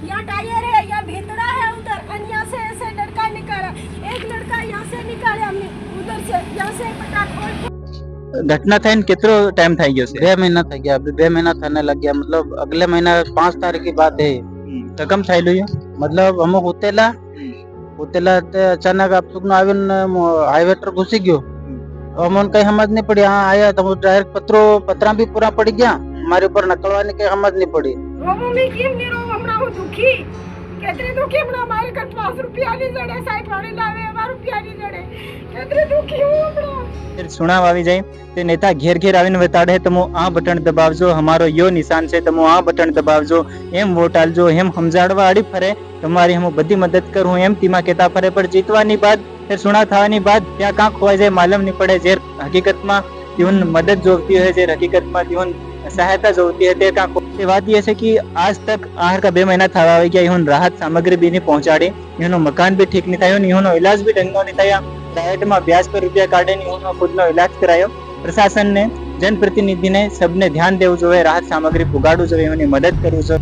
यहाँ टायर है, यहाँ भीतरा है उधर, और यहाँ से ऐसे लड़का निकाला, एक लड़का यहाँ से निकाले हमने, उधर से यहाँ से पटाख खोल के। ઘટના થઈને કેટલો ટાઈમ થઈ ગયો છે? 2 મહિના થઈ ગયા, अभी 2 महीना थाने लग गया, मतलब अगले महीना 5 तारीख की बात है। તો કેમ થયેલું છે? मतलब हम ઉતેલા તે અચાનક આપસુકનો આવીને હાઈવે પર ઘૂસી ગયો। અમને કઈ સમજ નહીં પડી, હા આયા તો ડાયરેક્ટ પતરા બી પૂરા પડી ગયા, મારી ઉપર નકળવાની કઈ સમજ નહીં પડી। મમ્મી કેમ નહીં રહું, હમણાં હું દુખી, કેટલી દુખી, હમણાં મારે ઘર 5 રૂપિયા ની જડે, 60 વાળી લાવે, 11 રૂપિયા ની જડે, કેટલી દુખી હું હમણાં। સુણાવ આવી જાય તે નેતા ઘેર ઘેર આવીને બતાડે તમે આ બટન દબાવજો, અમારો યો નિશાન છે, તમે આ બટન દબાવજો, એમ વોટ આલજો, એમ સમજાડવા આડી ફરે, તમારી હું બધી મદદ કરું એમ તીમાં કહેતા ફરે। પણ જીતવાની બાદ ફેર સુણા થવાની બાદ ત્યાં કાં ખોવાઈ જાય માલમ નહીં પડે। જે હકીકતમાં તેઓને મદદ જોઈતી હોય, જે હકીકતમાં તેઓને સહાયતા જોઈતી હોય તે કાં એ વાત એ છે કે આજ તક આહાર का 2 महीना થવા આવી ગયા, એનું રાહત સામગ્રી બી નહીં પહોંચાડી, એનું મકાન બી ઠીક નહીં થયું, એનો ઇલાજ બી ઢંગનો નહીં થયા, प्राइवेट में ब्याज पर रुपया काढ़े खुद नो इलाज करायो। प्रशासन ने जनप्रतिनिधि ने सबने ध्यान देवु जोईए, राहत सामग्री पुगाडવું જોઈએ, એની મદદ કરવું જોઈએ।